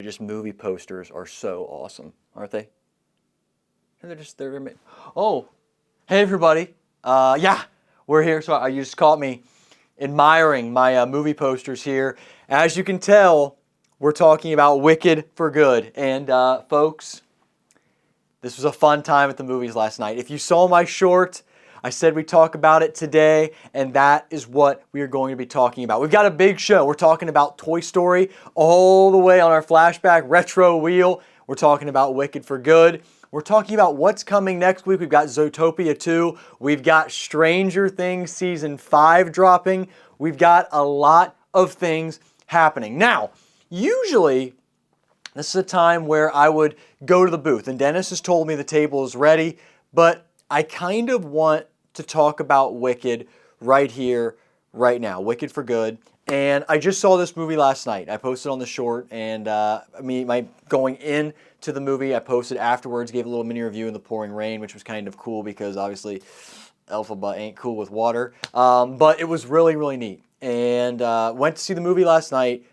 Just movie posters are so awesome, aren't they? And they're oh, hey everybody. Yeah, we're here. So you just caught me admiring my movie posters here. As you can tell, we're talking about Wicked for Good. And folks, this was a fun time at the movies last night. If you saw my short, I said we'd talk about it today, and that is what we are going to be talking about. We've got a big show. We're talking about Toy Story all the way on our flashback retro wheel. We're talking about Wicked for Good. We're talking about what's coming next week. We've got Zootopia 2. We've got Stranger Things Season 5 dropping. We've got a lot of things happening. Now, usually, this is a time where I would go to the booth, and Dennis has told me the table is ready, but I kind of want to talk about Wicked right here, right now. Wicked for Good. And I just saw this movie last night. I posted on the short, and my going into the movie, I posted afterwards, gave a little mini review in the pouring rain, which was kind of cool because obviously Elphaba ain't cool with water. But it was really, really neat. And went to see the movie last night.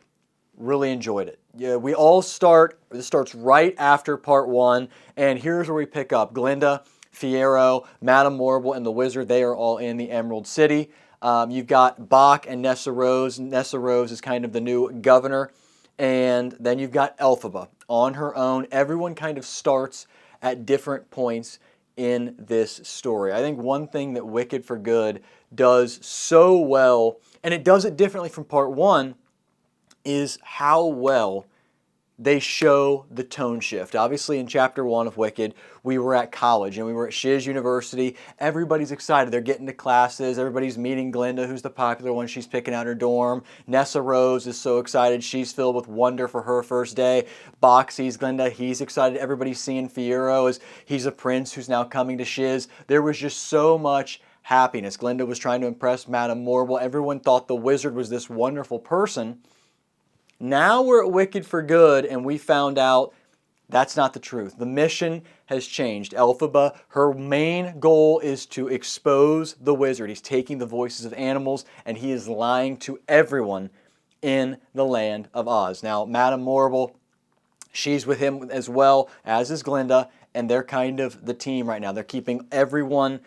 Really enjoyed it. Yeah, this starts right after part 1, and here's where we pick up. Glinda, Fiyero, Madame Morrible, and the Wizard, they are all in the Emerald City. You've got Bach and Nessa Rose. Nessa Rose is kind of the new governor. And then you've got Elphaba on her own. Everyone kind of starts at different points in this story. I think one thing that Wicked for Good does so well, and it does it differently from part 1, is how well they show the tone shift. Obviously, in Chapter 1 of Wicked, we were at college and we were at Shiz University. Everybody's excited. They're getting to classes. Everybody's meeting Glinda, who's the popular one. She's picking out her dorm. Nessa Rose is so excited. She's filled with wonder for her first day. Bach sees Glinda. He's excited. Everybody's seeing Fiyero as he's a prince who's now coming to Shiz. There was just so much happiness. Glinda was trying to impress Madame Morrible. Everyone thought the Wizard was this wonderful person. Now we're at Wicked for Good, and we found out that's not the truth. The mission has changed. Elphaba, her main goal is to expose the Wizard. He's taking the voices of animals, and he is lying to everyone in the land of Oz. Now, Madame Morrible, she's with him as well, as is Glinda, and they're kind of the team right now. They're keeping everyone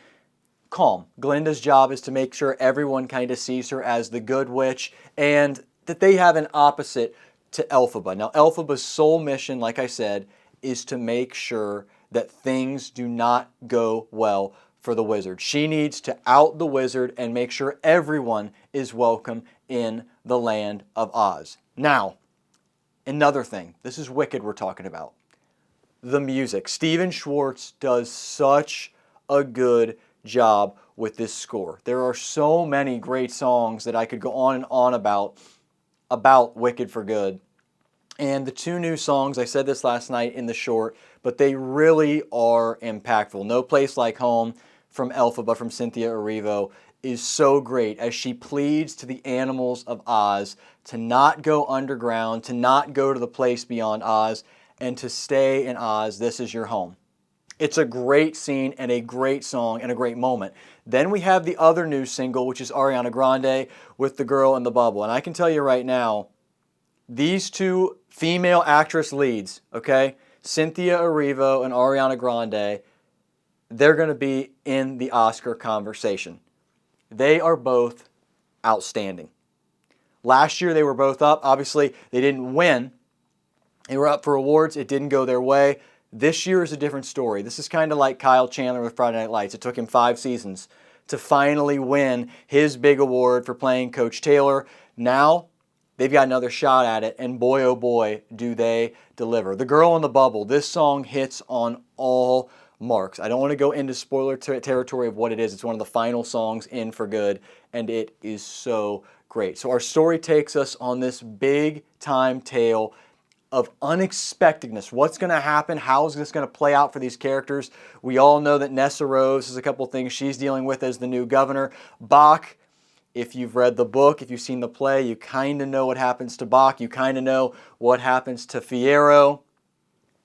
calm. Glinda's job is to make sure everyone kind of sees her as the good witch, and that they have an opposite to Elphaba. Now, Elphaba's sole mission, like I said, is to make sure that things do not go well for the Wizard. She needs to out the Wizard and make sure everyone is welcome in the land of Oz. Now, another thing. This is Wicked we're talking about. The music. Stephen Schwartz does such a good job with this score. There are so many great songs that I could go on and on about Wicked for Good. And the 2 new songs, I said this last night in the short, but they really are impactful. No Place Like Home from Elphaba, from cynthiaerivo, is so great as she pleads to the animals of Oz to not go underground, to not go to the place beyond Oz, and to stay in Oz. This is your home. It's a great scene and a great song and a great moment. Then we have the other new single, which is Arianagrande with The Girl in the Bubble. And I can tell you right now, these 2 female actress leads, okay, cynthiaerivo and Arianagrande, they're going to be in the Oscar conversation. They are both outstanding. Last year they were both up. Obviously, they didn't win. They were up for awards. It didn't go their way. This year is a different story. This is kind of like Kyle Chandler with Friday Night Lights. It took him 5 seasons to finally win his big award for playing Coach Taylor. Now, they've got another shot at it, and boy, oh boy, do they deliver. The Girl in the Bubble, this song hits on all marks. I don't want to go into spoiler territory of what it is. It's one of the final songs in For Good, and it is so great. So our story takes us on this big-time tale of unexpectedness. What's going to happen? How is this going to play out for these characters? We all know that Nessa Rose has a couple things she's dealing with as the new governor. Bach, if you've read the book, if you've seen the play, you kind of know what happens to Bach. You kind of know what happens to Fiyero.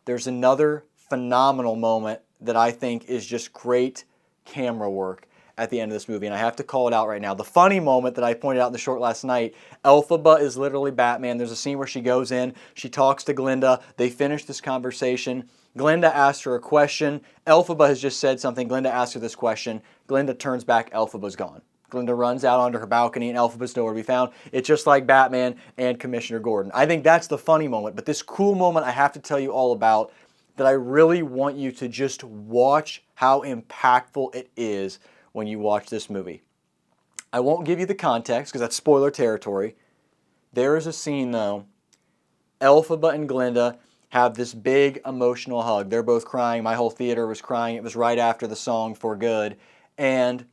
There's another phenomenal moment that I think is just great camera work at the end of this movie, and I have to call it out right now. The funny moment that I pointed out in the short last night, Elphaba is literally Batman. There's a scene where she goes in, she talks to Glinda, they finish this conversation. Glinda asks her a question. Elphaba has just said something. Glinda asks her this question. Glinda turns back. Elphaba's gone. Glinda runs out onto her balcony, and Elphaba's nowhere to be found. It's just like Batman and Commissioner Gordon. I think that's the funny moment, but this cool moment I have to tell you all about that I really want you to just watch how impactful it is when you watch this movie. I won't give you the context because that's spoiler territory. There is a scene, though. Elphaba and Glinda have this big emotional hug. They're both crying. My whole theater was crying. It was right after the song For Good. And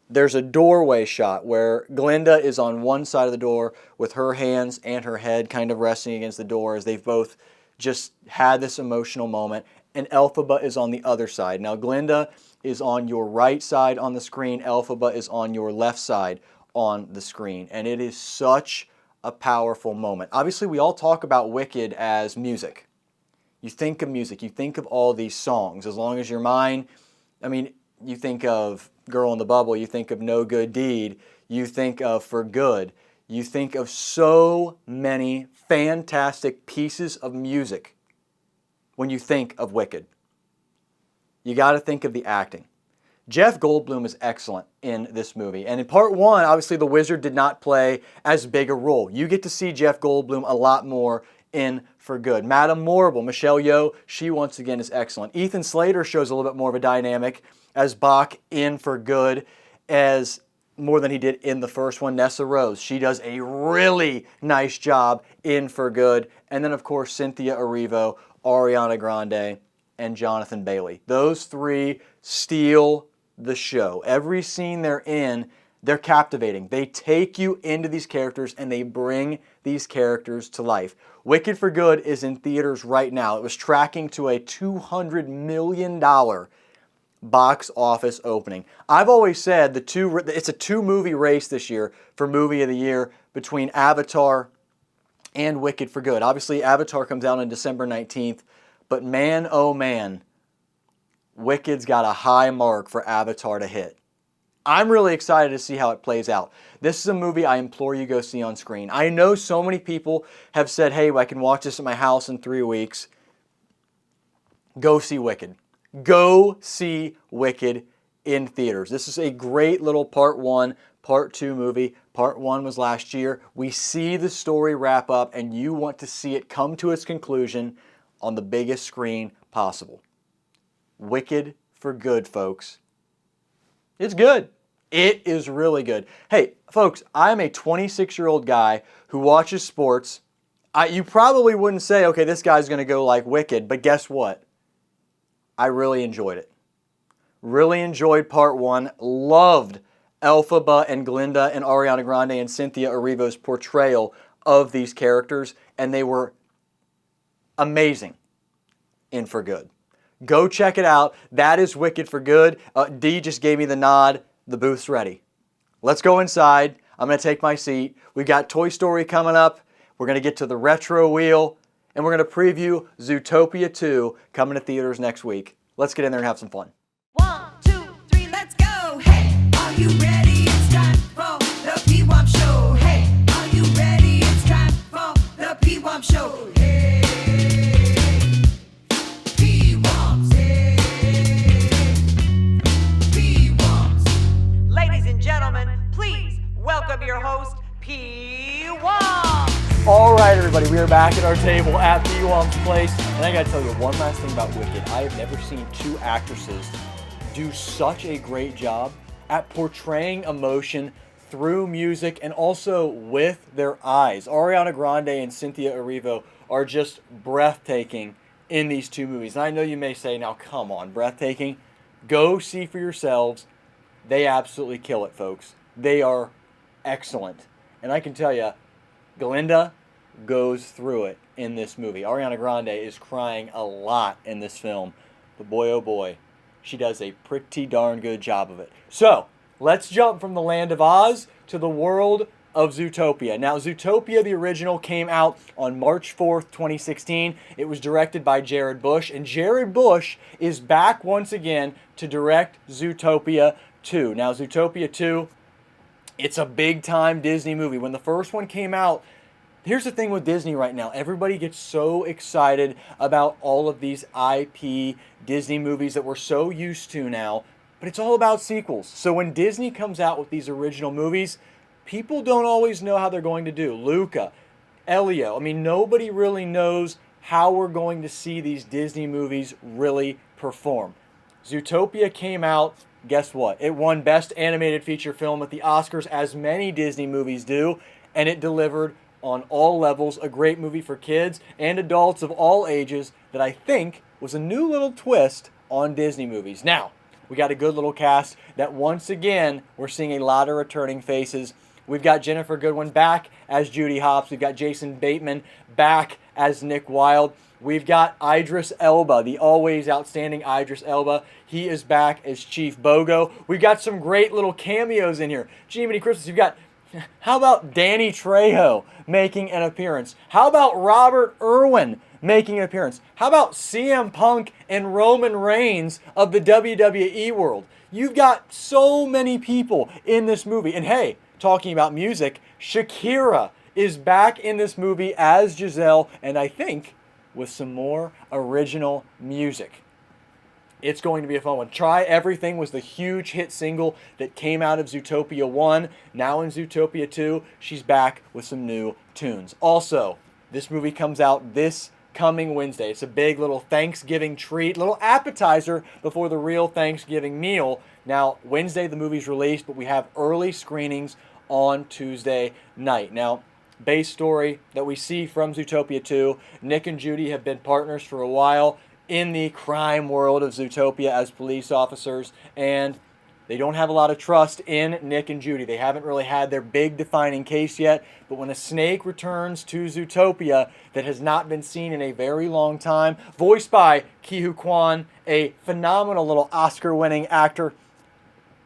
there's a doorway shot where Glinda is on one side of the door with her hands and her head kind of resting against the door as they've both just had this emotional moment. And Elphaba is on the other side. Now, Glinda is on your right side on the screen. Elphaba is on your left side on the screen. And it is such a powerful moment. Obviously, we all talk about Wicked as music. You think of music, you think of all these songs. As long as you're mine, I mean, you think of Girl in the Bubble, you think of No Good Deed, you think of For Good, you think of so many fantastic pieces of music when you think of Wicked. You got to think of the acting. Jeff Goldblum is excellent in this movie. And in part one, obviously the Wizard did not play as big a role. You get to see Jeff Goldblum a lot more in For Good. Madame Morrible, Michelle Yeoh, she once again is excellent. Ethan Slater shows a little bit more of a dynamic as Bach in For Good, as more than he did in the first one. Nessa Rose, she does a really nice job in For Good. And then, of course, cynthiaerivo, Ariana Grande, and Jonathan Bailey. Those three steal the show. Every scene they're in, they're captivating. They take you into these characters and they bring these characters to life. Wicked For Good is in theaters right now. It was tracking to a $200 million box office opening. I've always said it's a two-movie race this year for Movie of the Year between Avatar and Wicked For Good. Obviously, Avatar comes out on December 19th, but man, oh man, Wicked's got a high mark for Avatar to hit. I'm really excited to see how it plays out. This is a movie I implore you go see on screen. I know so many people have said, hey, I can watch this at my house in 3 weeks. Go see Wicked. Go see Wicked in theaters. This is a great little part one, part two movie. Part one was last year. We see the story wrap up and you want to see it come to its conclusion on the biggest screen possible. Wicked For Good, folks. It's good. It is really good. Hey, folks, I'm a 26-year-old guy who watches sports. You probably wouldn't say, okay, this guy's going to go like Wicked, but guess what? I really enjoyed it. Really enjoyed part one. Loved Elphaba and Glinda and Ariana Grande and cynthiaerivo's portrayal of these characters, and they were amazing in For Good. Go check it out. That is Wicked For Good. Dee just gave me the nod. The booth's ready. Let's go inside. I'm going to take my seat. We've got Toy Story coming up. We're going to get to the retro wheel. And we're going to preview Zootopia 2 coming to theaters next week. Let's get in there and have some fun. 1, 2, 3, let's go. Hey, are you ready? It's time for the Pwamps Show. Hey, are you ready? It's time for the Pwamps Show. Hey, Pwamps. Hey, Pwamps. Ladies and gentlemen, please welcome your host, Pwamps. All right, everybody, we are back at our table at Pwamps Place. And I got to tell you one last thing about Wicked. I have never seen two actresses do such a great job at portraying emotion through music and also with their eyes. Ariana Grande and cynthiaerivo are just breathtaking in these two movies. And I know you may say, now come on, breathtaking. Go see for yourselves. They absolutely kill it, folks. They are excellent. And I can tell you, Glinda goes through it in this movie. Ariana Grande is crying a lot in this film. But boy, oh boy, she does a pretty darn good job of it. So, let's jump from the land of Oz to the world of Zootopia. Now, Zootopia, the original, came out on March 4th, 2016. It was directed by Jared Bush, and Jared Bush is back once again to direct Zootopia 2. Now, Zootopia 2, it's a big-time Disney movie. When the first one came out, here's the thing with Disney right now. Everybody gets so excited about all of these IP Disney movies that we're so used to now, but it's all about sequels. So when Disney comes out with these original movies, people don't always know how they're going to do. Luca, Elio, I mean, nobody really knows how we're going to see these Disney movies really perform. Zootopia came out, guess what? It won Best Animated Feature Film at the Oscars, as many Disney movies do, and it delivered on all levels. A great movie for kids and adults of all ages that I think was a new little twist on Disney movies. Now, we got a good little cast that once again, we're seeing a lot of returning faces. We've got Jennifer Goodwin back as Judy Hopps. We've got Jason Bateman back as Nick Wilde. We've got Idris Elba, the always outstanding Idris Elba. He is back as Chief Bogo. We've got some great little cameos in here. Jiminy Christmas, you've got, how about Danny Trejo making an appearance? How about Robert Irwin making an appearance? How about CM Punk and Roman Reigns of the WWE world? You've got so many people in this movie. And hey, talking about music, Shakira is back in this movie as Giselle, and I think with some more original music. It's going to be a fun one. Try Everything was the huge hit single that came out of Zootopia 1. Now in Zootopia 2, she's back with some new tunes. Also, this movie comes out this coming Wednesday. It's a big little Thanksgiving treat, little appetizer before the real Thanksgiving meal. Now, Wednesday the movie's released, but we have early screenings on Tuesday night. Now, base story that we see from Zootopia 2, Nick and Judy have been partners for a while in the crime world of Zootopia as police officers, and they don't have a lot of trust in Nick and Judy. They haven't really had their big defining case yet, but when a snake returns to Zootopia that has not been seen in a very long time, voiced by Ki-Hu Kwan, a phenomenal little Oscar-winning actor,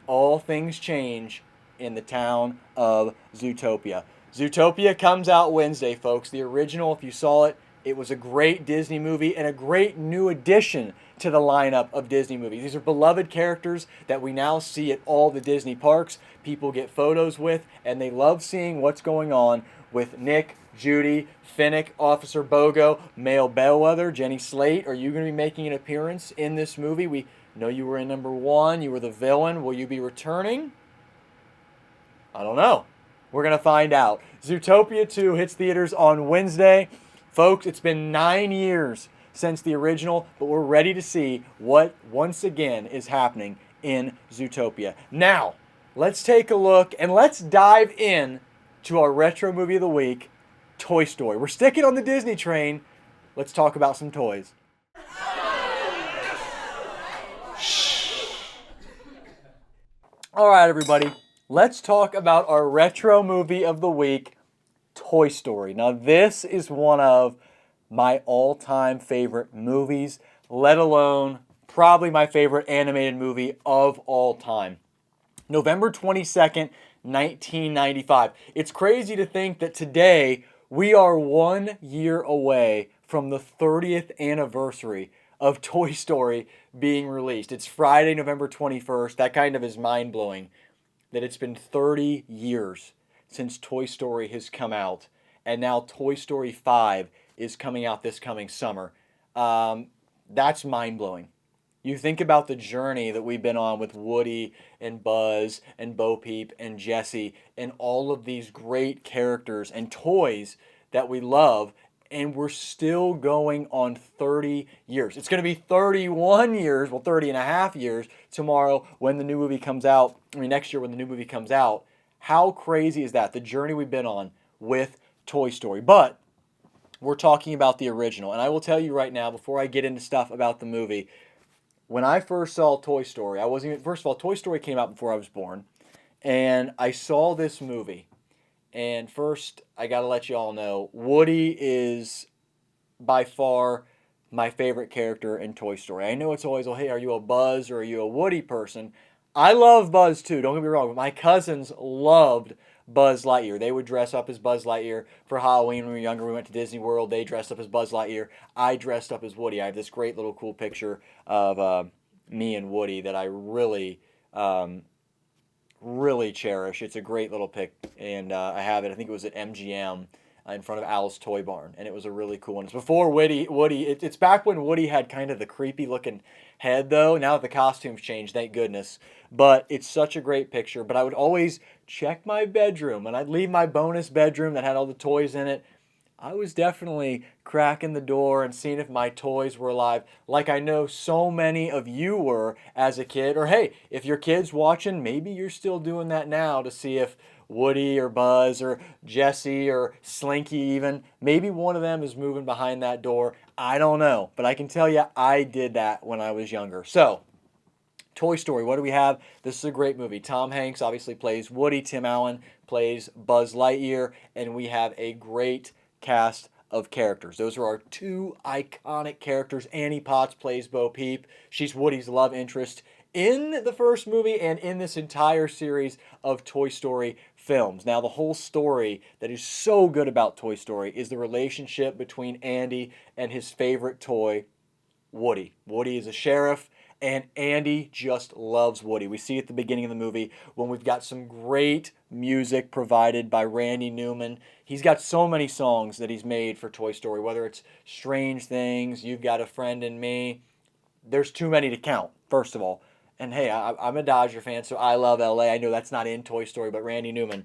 all things change in the town of Zootopia. Zootopia comes out Wednesday, folks. The original, if you saw it, it was a great Disney movie and a great new addition to the lineup of Disney movies. These are beloved characters that we now see at all the Disney parks. People get photos with, and they love seeing what's going on with Nick, Judy, Finnick, Officer Bogo, Male Bellwether, Jenny Slate. Are you going to be making an appearance in this movie? We know you were in number 1. You were the villain. Will you be returning? I don't know. We're going to find out. Zootopia 2 hits theaters on Wednesday. Folks, it's been 9 years since the original, but we're ready to see what, once again, is happening in Zootopia. Now, let's take a look and let's dive in to our retro movie of the week, Toy Story. We're sticking on the Disney train. Let's talk about some toys. All right, everybody. Let's talk about our retro movie of the week, Toy Story. Now, this is one of my all-time favorite movies, let alone probably my favorite animated movie of all time. November 22nd, 1995. It's crazy to think that today we are 1 year away from the 30th anniversary of Toy Story being released. It's Friday, November 21st. That kind of is mind-blowing that it's been 30 years since Toy Story has come out, and now Toy Story 5 is coming out this coming summer. That's mind-blowing. You think about the journey that we've been on with Woody and Buzz and Bo Peep and Jessie and all of these great characters and toys that we love, and we're still going on 30 years. It's going to be 31 years, well, 30 and a half years tomorrow when the new movie comes out. Next year when the new movie comes out. How crazy is that? The journey we've been on with Toy Story. But we're talking about the original. And I will tell you right now, before I get into stuff about the movie, when I first saw Toy Story, first of all, Toy Story came out before I was born. And I saw this movie. And first, I got to let you all know, Woody is by far my favorite character in Toy Story. I know it's always, oh, hey, are you a Buzz or are you a Woody person? I love Buzz too, don't get me wrong, but my cousins loved Buzz Lightyear. They would dress up as Buzz Lightyear for Halloween when we were younger. We went to Disney World. They dressed up as Buzz Lightyear. I dressed up as Woody. I have this great little cool picture of me and Woody that I really, really cherish. It's a great little pic, and I have it. I think it was at MGM in front of Al's Toy Barn, and it was a really cool one. It's before Woody. It's back when Woody had kind of the creepy looking head, though. Now that the costumes changed, thank goodness. But it's such a great picture. But I would always check my bedroom, and I'd leave my bonus bedroom that had all the toys in it. I was definitely cracking the door and seeing if my toys were alive, like I know so many of you were as a kid. Or hey, if your kid's watching, maybe you're still doing that now to see if Woody or Buzz or Jesse or Slinky even, maybe one of them is moving behind that door. I don't know, but I can tell you I did that when I was younger. So, Toy Story, what do we have? This is a great movie. Tom Hanks obviously plays Woody. Tim Allen plays Buzz Lightyear. And we have a great cast of characters. Those are our two iconic characters. Annie Potts plays Bo Peep. She's Woody's love interest in the first movie and in this entire series of Toy Story films. Now, the whole story that is so good about Toy Story is the relationship between Andy and his favorite toy, Woody. Woody is a sheriff, and Andy just loves Woody. We see at the beginning of the movie when we've got some great music provided by Randy Newman. He's got so many songs that he's made for Toy Story, whether it's Strange Things, You've Got a Friend in Me. There's too many to count, first of all. And hey, I'm a Dodger fan, so I love LA. I know that's not in Toy Story, but Randy Newman,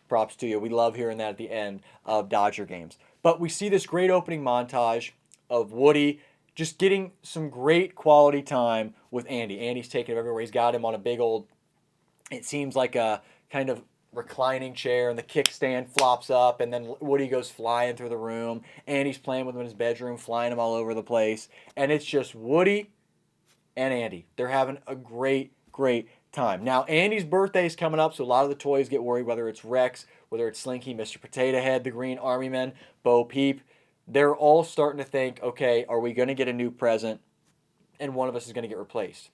props to you. We love hearing that at the end of Dodger games. But we see this great opening montage of Woody just getting some great quality time with Andy. Andy's taking him everywhere. He's got him on a big old, it seems like a kind of reclining chair, and the kickstand flops up, and then Woody goes flying through the room. Andy's playing with him in his bedroom, flying him all over the place. And it's just Woody and Andy. They're having a great, great time. Now, Andy's birthday is coming up, so a lot of the toys get worried, whether it's Rex, whether it's Slinky, Mr. Potato Head, the Green Army Men, Bo Peep. They're all starting to think, okay, are we going to get a new present? And one of us is going to get replaced.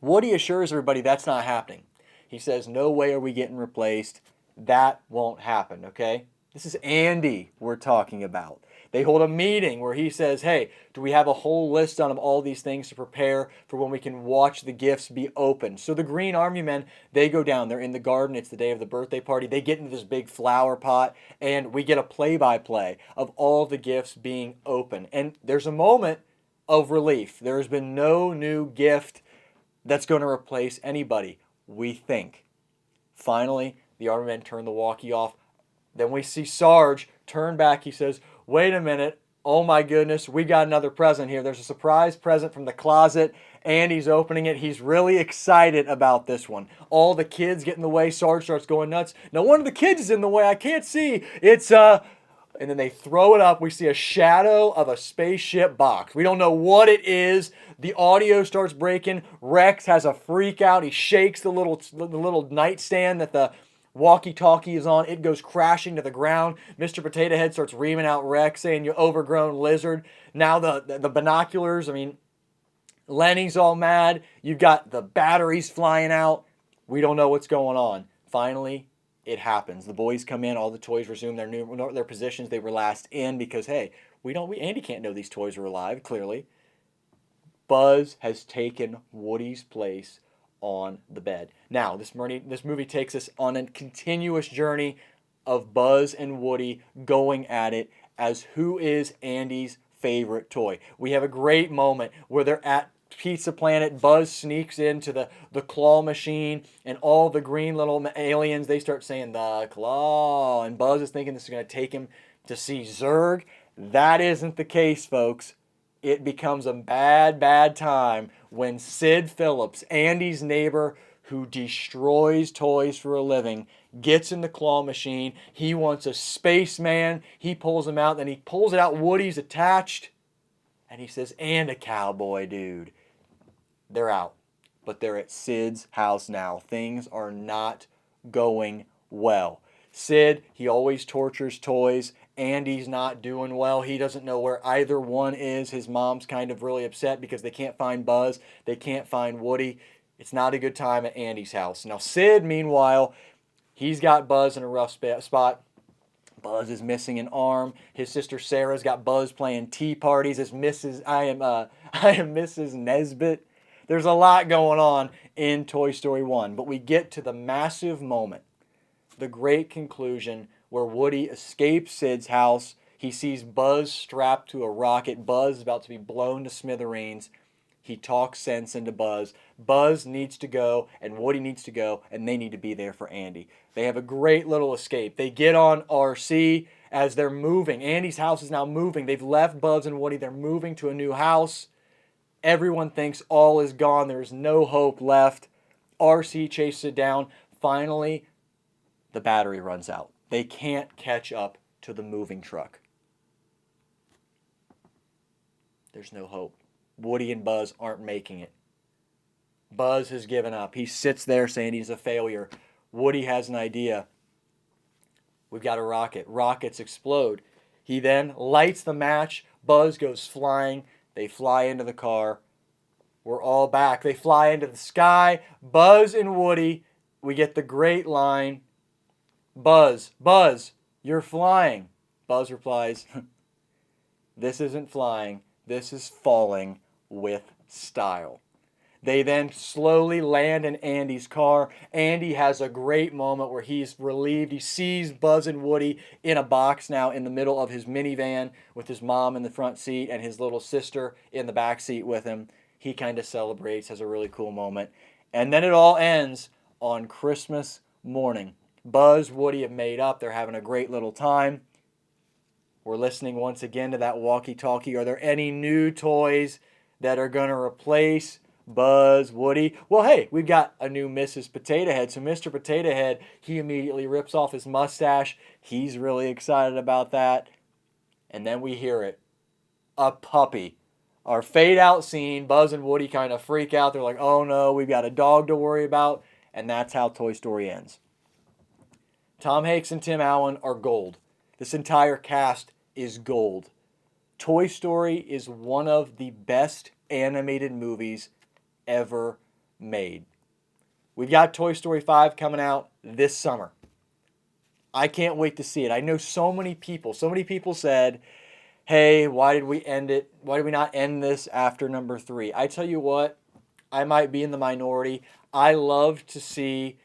Woody assures everybody that's not happening. He says, no way are we getting replaced. That won't happen, okay? This is Andy we're talking about. They hold a meeting where he says, hey, do we have a whole list on of all these things to prepare for when we can watch the gifts be opened? So the Green Army Men, they go down. They're in the garden. It's the day of the birthday party. They get into this big flower pot, and we get a play-by-play of all the gifts being opened. And there's a moment of relief. There has been no new gift that's going to replace anybody, we think. Finally, the Army Men turn the walkie off. Then we see Sarge turn back. He says, wait a minute. Oh my goodness, we got another present here. There's a surprise present from the closet. Andy's opening it. He's really excited about this one. All the kids get in the way. Sarge starts going nuts. Now one of the kids is in the way. I can't see. It's and then they throw it up. We see a shadow of a spaceship box. We don't know what it is. The audio starts breaking. Rex has a freak out. He shakes the little nightstand that the walkie-talkie is on. It goes crashing to the ground. Mr. Potato Head starts reaming out Rex, saying, you overgrown lizard. Now the binoculars, I mean, Lenny's all mad. You've got the batteries flying out. We don't know what's going on. Finally, it happens. The boys come in. All the toys resume their positions they were last in because, hey, Andy can't know these toys are alive, clearly. Buzz has taken Woody's place on the bed. Now, this movie takes us on a continuous journey of Buzz and Woody going at it as who is Andy's favorite toy. We have a great moment where they're at Pizza Planet. Buzz sneaks into the claw machine, and all the green little aliens, they start saying, the claw, and Buzz is thinking this is going to take him to see Zurg. That isn't the case, folks. It becomes a bad, bad time when Sid Phillips, Andy's neighbor who destroys toys for a living, gets in the claw machine. He wants a spaceman. He pulls him out. Then he pulls it out. Woody's attached. And he says, and a cowboy dude. They're out. But they're at Sid's house now. Things are not going well. Sid, he always tortures toys. Andy's not doing well. He doesn't know where either one is. His mom's kind of really upset because they can't find Buzz. They can't find Woody. It's not a good time at Andy's house. Now, Sid, meanwhile, He's got Buzz in a rough spot. Buzz is missing an arm. His sister Sarah's got Buzz playing tea parties as I am Mrs. Nesbit. There's a lot going on in Toy Story 1, but we get to the massive moment, the great conclusion where Woody escapes Sid's house. He sees Buzz strapped to a rocket. Buzz is about to be blown to smithereens. He talks sense into Buzz. Buzz needs to go, and Woody needs to go, and they need to be there for Andy. They have a great little escape. They get on RC as they're moving. Andy's house is now moving. They've left Buzz and Woody. They're moving to a new house. Everyone thinks all is gone. There's no hope left. RC chases it down. Finally, the battery runs out. They can't catch up to the moving truck. There's no hope. Woody and Buzz aren't making it. Buzz has given up. He sits there saying he's a failure. Woody has an idea. We've got a rocket. Rockets explode. He then lights the match. Buzz goes flying. They fly into the car. We're all back. They fly into the sky. Buzz and Woody. We get the great line. Buzz, Buzz, you're flying. Buzz replies, this isn't flying. This is falling with style. They then slowly land in Andy's car. Andy has a great moment where he's relieved. He sees Buzz and Woody in a box now in the middle of his minivan with his mom in the front seat and his little sister in the back seat with him. He kind of celebrates, has a really cool moment. And then it all ends on Christmas morning. Buzz, Woody have made up. They're having a great little time. We're listening once again to that walkie-talkie. Are there any new toys that are going to replace Buzz, Woody? Well, hey, we've got a new Mrs. Potato Head. So Mr. Potato Head, he immediately rips off his mustache. He's really excited about that. And then we hear it. A puppy. Our fade-out scene, Buzz and Woody kind of freak out. They're like, oh no, we've got a dog to worry about. And that's how Toy Story ends. Tom Hanks and Tim Allen are gold. This entire cast is gold. Toy Story is one of the best animated movies ever made. We've got Toy Story 5 coming out this summer. I can't wait to see it. I know so many people said, hey, why did we end it? Why did we not end this after number 3? I tell you what, I might be in the minority. I love to see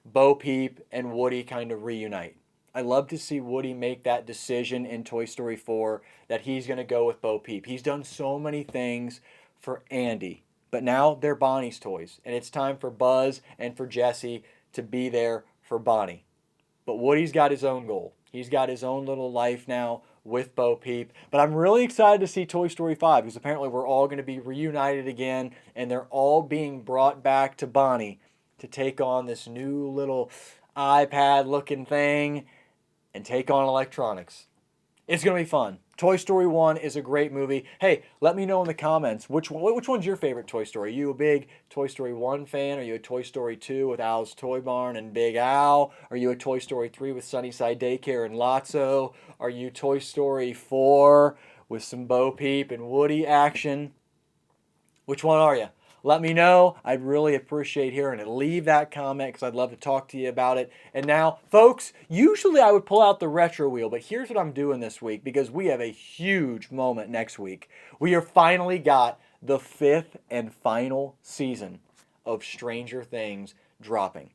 Bo Peep and Woody kind of reunite. I love to see Woody make that decision in Toy Story 4 that he's going to go with Bo Peep. He's done so many things for Andy, but now they're Bonnie's toys, and it's time for Buzz and for Jessie to be there for Bonnie. But Woody's got his own goal. He's got his own little life now with Bo Peep. But I'm really excited to see Toy Story 5 because apparently we're all going to be reunited again, and they're all being brought back to Bonnie to take on this new little iPad-looking thing and take on electronics. It's going to be fun. Toy Story 1 is a great movie. Hey, let me know in the comments, which one's your favorite Toy Story? Are you a big Toy Story 1 fan? Are you a Toy Story 2 with Al's Toy Barn and Big Al? Are you a Toy Story 3 with Sunnyside Daycare and Lotso? Are you Toy Story 4 with some Bo Peep and Woody action? Which one are you? Let me know. I'd really appreciate hearing it. Leave that comment because I'd love to talk to you about it. And now, folks, usually I would pull out the retro wheel, but here's what I'm doing this week because we have a huge moment next week. We have finally got the 5th and final season of Stranger Things dropping.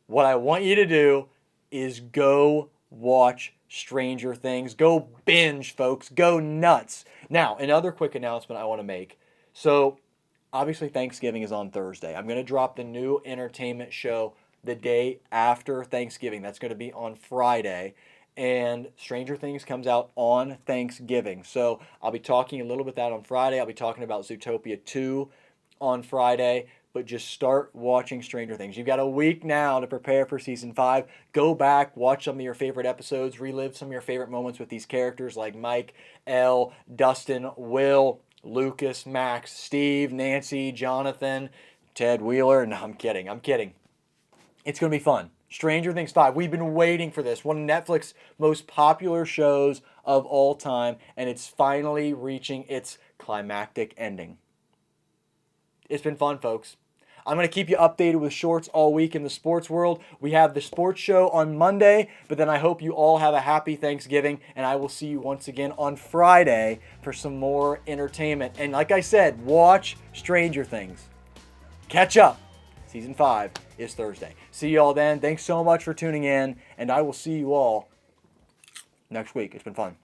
What I want you to do is go watch Stranger Things. Go binge, folks. Go nuts. Now, another quick announcement I want to make. So, obviously, Thanksgiving is on Thursday. I'm going to drop the new entertainment show the day after Thanksgiving. That's going to be on Friday. And Stranger Things comes out on Thanksgiving. So I'll be talking a little bit about that on Friday. I'll be talking about Zootopia 2 on Friday. But just start watching Stranger Things. You've got a week now to prepare for Season 5. Go back, watch some of your favorite episodes, relive some of your favorite moments with these characters like Mike, Elle, Dustin, Will, Lucas, Max, Steve, Nancy, Jonathan, Ted Wheeler. No, I'm kidding. It's going to be fun. Stranger Things 5. We've been waiting for this. One of Netflix's most popular shows of all time, and it's finally reaching its climactic ending. It's been fun, folks. I'm going to keep you updated with shorts all week in the sports world. We have the sports show on Monday, but then I hope you all have a happy Thanksgiving, and I will see you once again on Friday for some more entertainment. And like I said, watch Stranger Things. Catch up. Season 5 is Thursday. See you all then. Thanks so much for tuning in, and I will see you all next week. It's been fun.